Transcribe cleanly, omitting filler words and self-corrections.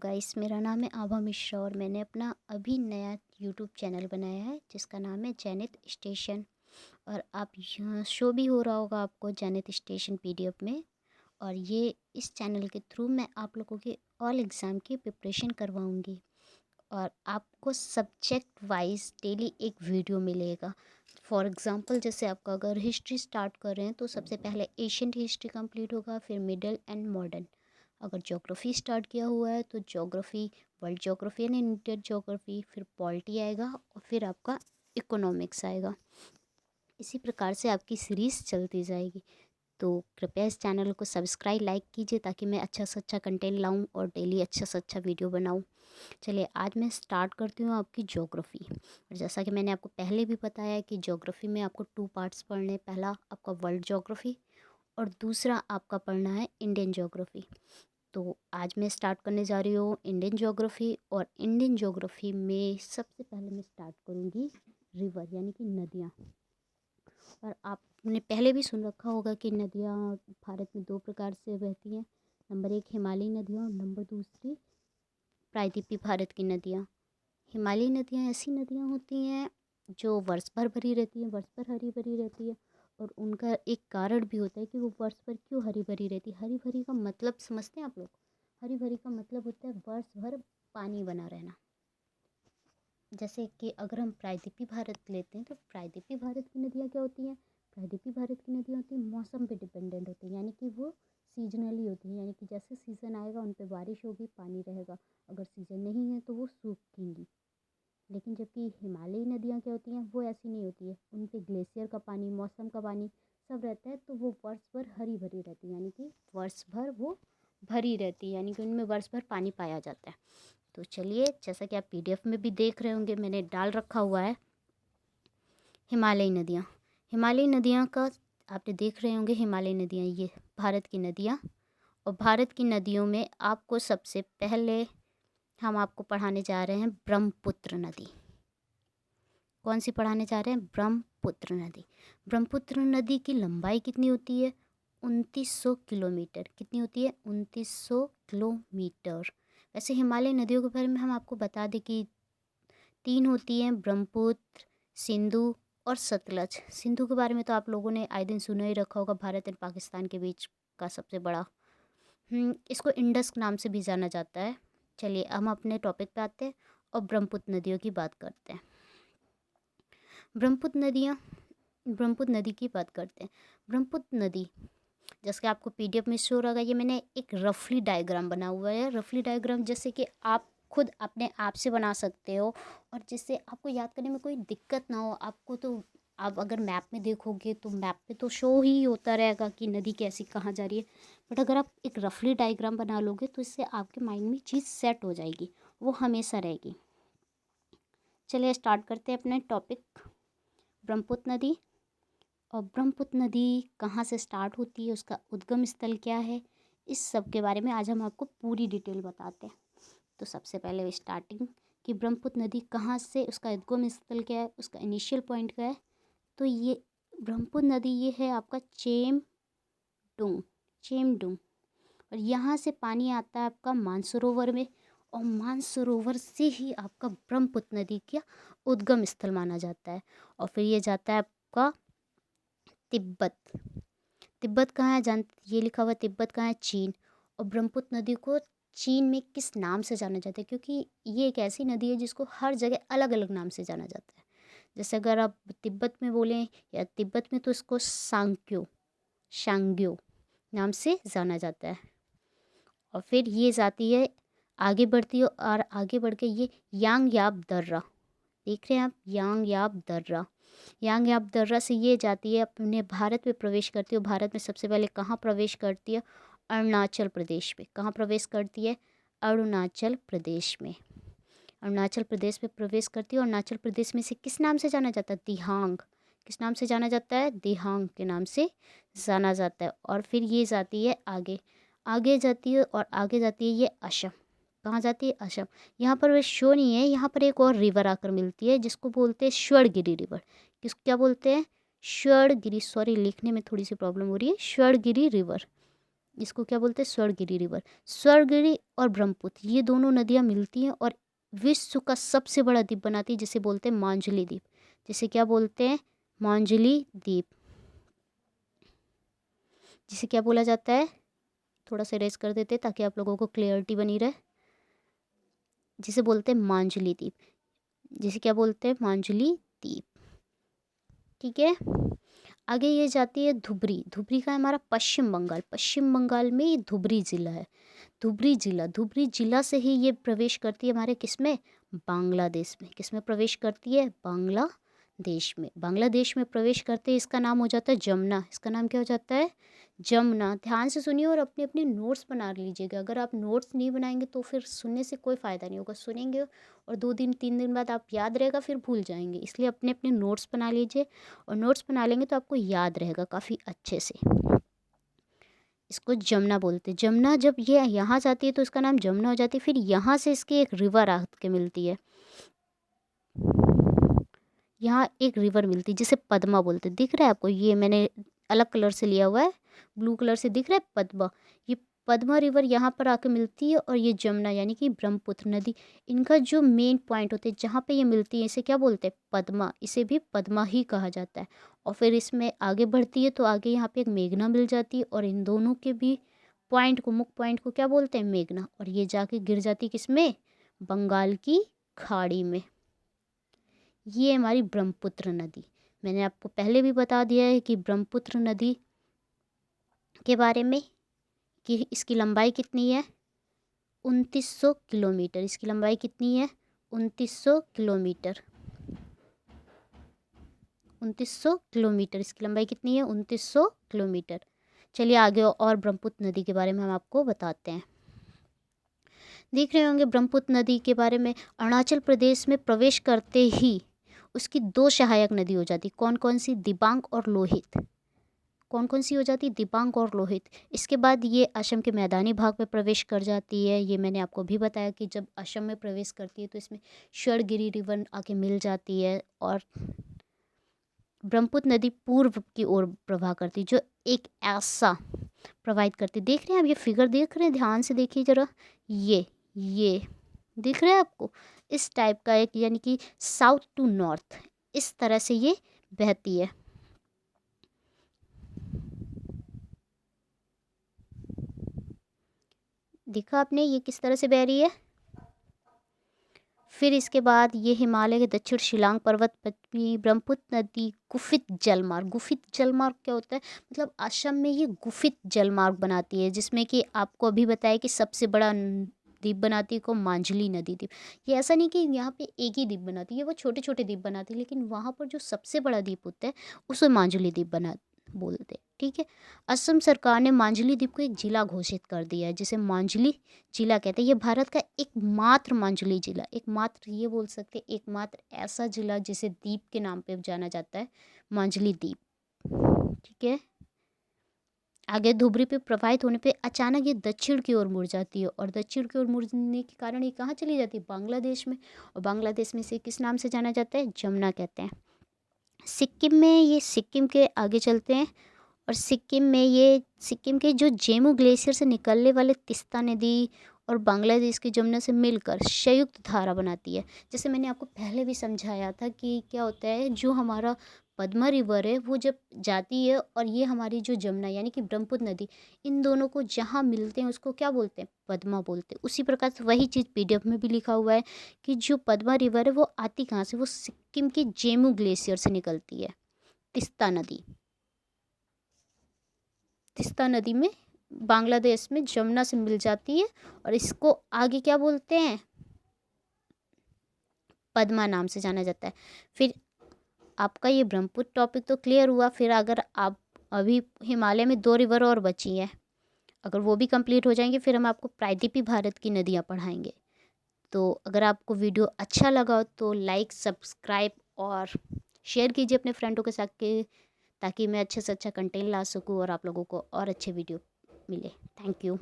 Guys, मेरा नाम है आभा मिश्रा और मैंने अपना अभी नया यूट्यूब चैनल बनाया है जिसका नाम है जैनित स्टेशन। और आप यहाँ शो भी हो रहा होगा आपको जैनित स्टेशन पीडीएफ में। और ये इस चैनल के थ्रू मैं आप लोगों के ऑल एग्ज़ाम की प्रिपरेशन करवाऊँगी और आपको सब्जेक्ट वाइज डेली एक वीडियो मिलेगा। फॉर एग्ज़ाम्पल, जैसे आपका अगर हिस्ट्री स्टार्ट कर रहे हैं तो सबसे पहले एशियंट हिस्ट्री कंप्लीट होगा, फिर मिडल एंड मॉडर्न। अगर ज्योग्राफी स्टार्ट किया हुआ है तो ज्योग्राफी, वर्ल्ड ज्योग्राफी यानी इंडियन ज्योग्राफी, फिर पॉलिटी आएगा और फिर आपका इकोनॉमिक्स आएगा। इसी प्रकार से आपकी सीरीज़ चलती जाएगी। तो कृपया इस चैनल को सब्सक्राइब लाइक कीजिए ताकि मैं अच्छा से अच्छा कंटेंट लाऊं और डेली अच्छा से अच्छा वीडियो बनाऊं। चलिए आज मैं स्टार्ट करती हूँ आपकी ज्योग्राफी। और जैसा कि मैंने आपको पहले भी बताया है कि ज्योग्राफी में आपको 2 पार्ट्स पढ़ने, पहला आपका वर्ल्ड ज्योग्राफी और दूसरा आपका पढ़ना है इंडियन ज्योग्राफी। तो आज मैं स्टार्ट करने जा रही हूँ इंडियन ज्योग्राफी। और इंडियन ज्योग्राफी में सबसे पहले मैं स्टार्ट करूँगी रिवर यानी कि नदियाँ। और आपने पहले भी सुन रखा होगा कि नदियाँ भारत में 2 प्रकार से बहती हैं। नंबर 1 हिमालयी नदियाँ और नंबर दूसरी प्रायद्वीपीय भारत की नदियाँ। हिमालयी नदियाँ ऐसी नदियाँ होती हैं जो वर्ष भर भरी रहती हैं, वर्ष भर हरी भरी रहती है। और उनका एक कारण भी होता है कि वो वर्ष भर क्यों हरी भरी रहती है। हरी भरी का मतलब समझते हैं आप लोग? हरी भरी का मतलब होता है वर्ष भर पानी बना रहना। जैसे कि अगर हम प्रायद्वीपीय भारत लेते हैं तो प्रायद्वीपीय भारत की नदियाँ क्या होती हैं? प्रायद्वीपीय भारत की नदियाँ होती हैं मौसम पे डिपेंडेंट होती हैं, यानी कि वो सीजनली होती हैं, यानी कि जैसे सीज़न आएगा उन पे बारिश होगी, पानी रहेगा। अगर सीज़न नहीं है तो वो सूखेंगी। लेकिन जबकि हिमालयी नदियाँ क्या होती हैं, वो ऐसी नहीं होती है। उन पे ग्लेशियर का पानी, मौसम का पानी सब रहता है, तो वो वर्ष भर हरी भरी रहती है, यानी कि वर्ष भर वो भरी रहती है, यानी कि उनमें वर्ष भर पानी पाया जाता है। तो चलिए, जैसा कि आप पीडीएफ में भी देख रहे होंगे, मैंने डाल रखा हुआ है हिमालयी नदियाँ। हिमालयी नदियाँ का आपने देख रहे होंगे, हिमालयी नदियाँ ये भारत की नदियाँ। और भारत की नदियों में आपको सबसे पहले हम आपको पढ़ाने जा रहे हैं ब्रह्मपुत्र नदी। कौन सी पढ़ाने जा रहे हैं? ब्रह्मपुत्र नदी। ब्रह्मपुत्र नदी की लंबाई कितनी होती है? 2900 किलोमीटर। कितनी होती है? 2900 किलोमीटर। वैसे हिमालय नदियों के बारे में हम आपको बता दें कि 3 होती हैं, ब्रह्मपुत्र, सिंधु और सतलज। सिंधु के बारे में तो आप लोगों ने आए दिन सुना ही रखा होगा, भारत और पाकिस्तान के बीच का सबसे बड़ा। इसको इंडस नाम से भी जाना जाता है। चलिए हम अपने टॉपिक पे आते हैं और ब्रह्मपुत्र नदियों की बात करते हैं। ब्रह्मपुत्र नदी की बात करते हैं। ब्रह्मपुत्र नदी, जैसे कि आपको पीडीएफ में शो रहा, ये मैंने एक रफली डायग्राम बना हुआ है। रफली डायग्राम जैसे कि आप खुद अपने आप से बना सकते हो और जिससे आपको याद करने में कोई दिक्कत ना हो। आपको तो आप अगर मैप में देखोगे तो मैप पे तो शो ही होता रहेगा कि नदी कैसी कहाँ जा रही है, बट अगर आप एक रफली डायग्राम बना लोगे तो इससे आपके माइंड में चीज़ सेट हो जाएगी, वो हमेशा रहेगी। चलिए स्टार्ट करते हैं अपने टॉपिक, ब्रह्मपुत्र नदी। और ब्रह्मपुत्र नदी कहाँ से स्टार्ट होती है, उसका उद्गम स्थल क्या है, इस सब के बारे में आज हम आपको पूरी डिटेल बताते हैं। तो सबसे पहले स्टार्टिंग कि ब्रह्मपुत्र नदी कहाँ से, उसका उद्गम स्थल क्या है, उसका इनिशियल पॉइंट क्या है। तो ये ब्रह्मपुत्र नदी ये है आपका चेमडुंग। और यहाँ से पानी आता है आपका मानसरोवर में, और मानसरोवर से ही आपका ब्रह्मपुत्र नदी का उद्गम स्थल माना जाता है। और फिर ये जाता है आपका तिब्बत। तिब्बत कहाँ है जान, ये लिखा हुआ तिब्बत कहाँ है? चीन। और ब्रह्मपुत्र नदी को चीन में किस नाम से जाना जाता है? क्योंकि ये एक ऐसी नदी है जिसको हर जगह अलग अलग नाम से जाना जाता है। जैसे अगर आप तिब्बत में बोलें या तिब्बत में, तो इसको सांग्यो नाम से जाना जाता है। और फिर ये जाती है, आगे बढ़ती है और आगे बढ़ के ये यांगयाप दर्रा, देख रहे हैं आप, यांगयाप दर्रा से ये जाती है, अपने भारत में प्रवेश करती है। भारत में सबसे पहले कहाँ प्रवेश करती है? अरुणाचल प्रदेश में। कहाँ प्रवेश करती है? अरुणाचल प्रदेश में। अरुणाचल प्रदेश में प्रवेश करती है। अरुणाचल प्रदेश में से किस नाम से जाना जाता है? दिहांग। किस नाम से जाना जाता है? दिहांग के नाम से जाना जाता है। और फिर ये जाती है आगे जाती है और आगे जाती है ये असम। कहाँ जाती है? असम। यहाँ पर वे शो नहीं है, यहाँ पर एक और रिवर आकर मिलती है जिसको बोलते हैं स्वर्णगिरी रिवर। क्या बोलते हैं? स्वर्णगिरी, सॉरी लिखने में थोड़ी सी प्रॉब्लम हो रही है, स्वर्णगिरी रिवर। इसको क्या बोलते हैं, स्वर्णगिरी रिवर। स्वर्णगिरी और ब्रह्मपुत्र ये दोनों नदियाँ मिलती हैं और विश्व का सबसे बड़ा द्वीप बनाती है, जिसे बोलते हैं मांजुली द्वीप। जिसे क्या बोलते हैं, मांजुली द्वीप। जिसे क्या बोला जाता है, थोड़ा सा रेस कर देते ताकि आप लोगों को क्लियरिटी बनी रहे। जिसे बोलते हैं मांजुली द्वीप, जिसे क्या बोलते हैं, मांजुली द्वीप। ठीक है, आगे ये जाती है धुबरी। धुबरी का है हमारा पश्चिम बंगाल। पश्चिम बंगाल में ये धुबरी जिला है। धुबरी जिला से ही ये प्रवेश करती है हमारे किस में, बांग्लादेश में। किस में प्रवेश करती है, बांग्लादेश में। बांग्लादेश में प्रवेश करते ही इसका नाम हो जाता है जमुना। इसका नाम क्या हो जाता है, जमुना। ध्यान से सुनिए और अपने अपने नोट्स बना लीजिएगा। अगर आप नोट्स नहीं बनाएंगे तो फिर सुनने से कोई फ़ायदा नहीं होगा। सुनेंगे और 2 दिन 3 दिन बाद आप याद रहेगा, फिर भूल जाएंगे। इसलिए अपने अपने नोट्स बना लीजिए, और नोट्स बना लेंगे तो आपको याद रहेगा काफ़ी अच्छे से। इसको जमुना बोलते हैं। जमुना जब ये यहाँ जाती है तो इसका नाम जमुना हो जाती है। फिर यहाँ से इसकी एक रिवर आ के मिलती है, यहाँ एक रिवर मिलती है जिसे पद्मा बोलते हैं। दिख रहा है आपको, ये मैंने अलग कलर से लिया हुआ है, ब्लू कलर से दिख रहा है पद्मा। ये पद्मा रिवर यहाँ पर आके मिलती है, और ये जमुना यानी कि ब्रह्मपुत्र नदी, इनका जो मेन पॉइंट होते हैं जहाँ पे ये मिलती है, इसे क्या बोलते हैं, पद्मा। इसे भी पद्मा ही कहा जाता है। और फिर इसमें आगे बढ़ती है तो आगे यहाँ पे एक मेघना मिल जाती है, और इन दोनों के भी पॉइंट को, मुख्य पॉइंट को क्या बोलते हैं, मेघना। और ये जाके गिर जाती है किसमें, बंगाल की खाड़ी में। ये हमारी ब्रह्मपुत्र नदी। मैंने आपको पहले भी बता दिया है कि ब्रह्मपुत्र नदी के बारे में कि इसकी लंबाई कितनी है, 2900 किलोमीटर। इसकी लंबाई कितनी है, 2900 किलोमीटर। 2900 किलोमीटर इसकी लंबाई कितनी है, 2900 किलोमीटर। चलिए आगे और ब्रह्मपुत्र नदी के बारे में हम आपको बताते हैं। देख रहे होंगे ब्रह्मपुत्र नदी के बारे में, अरुणाचल प्रदेश में प्रवेश करते ही उसकी 2 सहायक नदी हो जाती। कौन कौन सी, दिबांग और लोहित। कौन कौन सी हो जाती, दिबांग और लोहित। इसके बाद ये असम के मैदानी भाग में प्रवेश कर जाती है। ये मैंने आपको भी बताया कि जब असम में प्रवेश करती है तो इसमें स्वर्णगिरी रिवर आके मिल जाती है। और ब्रह्मपुत्र नदी पूर्व की ओर प्रवाह करती, जो एक ऐसा प्रवाहित करती। देख रहे हैं आप, ये फिगर देख रहे हैं, ध्यान से देखिए ज़रा। ये दिख रहा है आपको, इस टाइप का एक, यानी कि साउथ टू नॉर्थ, इस तरह से ये बहती है। देखा आपने ये किस तरह से बह रही है। फिर इसके बाद ये हिमालय के दक्षिण शिलांग पर्वत पश्चिमी ब्रह्मपुत्र नदी गुफित जलमार्ग। गुफित जलमार्ग क्या होता है, मतलब असम में ये गुफित जलमार्ग बनाती है, जिसमें कि आपको अभी बताया कि सबसे बड़ा द्वीप बनाती है को मांजुली नदी द्वीप। ये ऐसा नहीं कि यहाँ पे एक ही द्वीप बनाती है, वो छोटे छोटे द्वीप बनाती है, लेकिन वहाँ पर जो सबसे बड़ा द्वीप होता है उसे मांजुली द्वीप बना बोलते हैं। ठीक है, असम सरकार ने मांजुली द्वीप को एक जिला घोषित कर दिया है, जिसे मांजुली जिला कहते हैं। ये भारत का एकमात्र मांजुली जिला, एकमात्र ये बोल सकते हैं, एकमात्र ऐसा जिला जिसे द्वीप के नाम पे जाना जाता है, मांजुली द्वीप। ठीक है, आगे धुबरी पे प्रवाहित होने पे अचानक ये दक्षिण की ओर मुड़ जाती है, और दक्षिण की ओर मुड़ने के कारण ये कहाँ चली जाती है, बांग्लादेश में। और बांग्लादेश में से किस नाम से जाना जाता है, जमुना कहते हैं। सिक्किम में ये, सिक्किम के आगे चलते हैं, और सिक्किम में ये, सिक्किम के जो जेमू ग्लेशियर से निकलने वाले तिस्ता नदी और बांग्लादेश की जमुना से मिलकर संयुक्त धारा बनाती है। जैसे मैंने आपको पहले भी समझाया था कि क्या होता है, जो हमारा पद्मा रिवर है वो जब जाती है, और ये हमारी जो जमुना यानी कि ब्रह्मपुत्र नदी, इन दोनों को जहाँ मिलते हैं उसको क्या बोलते हैं, पद्मा बोलते हैं। उसी प्रकार से वही चीज़ पीडीएफ में भी लिखा हुआ है कि जो पद्मा रिवर है वो आती कहाँ से, वो सिक्किम के जेमू ग्लेशियर से निकलती है, तिस्ता नदी। तिस्ता नदी में बांग्लादेश में जमुना से मिल जाती है, और इसको आगे क्या बोलते हैं, पद्मा नाम से जाना जाता है। फिर आपका ये ब्रह्मपुत्र टॉपिक तो क्लियर हुआ। फिर अगर आप, अभी हिमालय में 2 रिवर और बची हैं, अगर वो भी कंप्लीट हो जाएंगे फिर हम आपको प्रायद्वीपीय भारत की नदियाँ पढ़ाएंगे। तो अगर आपको वीडियो अच्छा लगा हो तो लाइक, सब्सक्राइब और शेयर कीजिए अपने फ्रेंडों के साथ के, ताकि मैं अच्छे से अच्छा कंटेंट ला सकूँ और आप लोगों को और अच्छे वीडियो मिले। Thank you.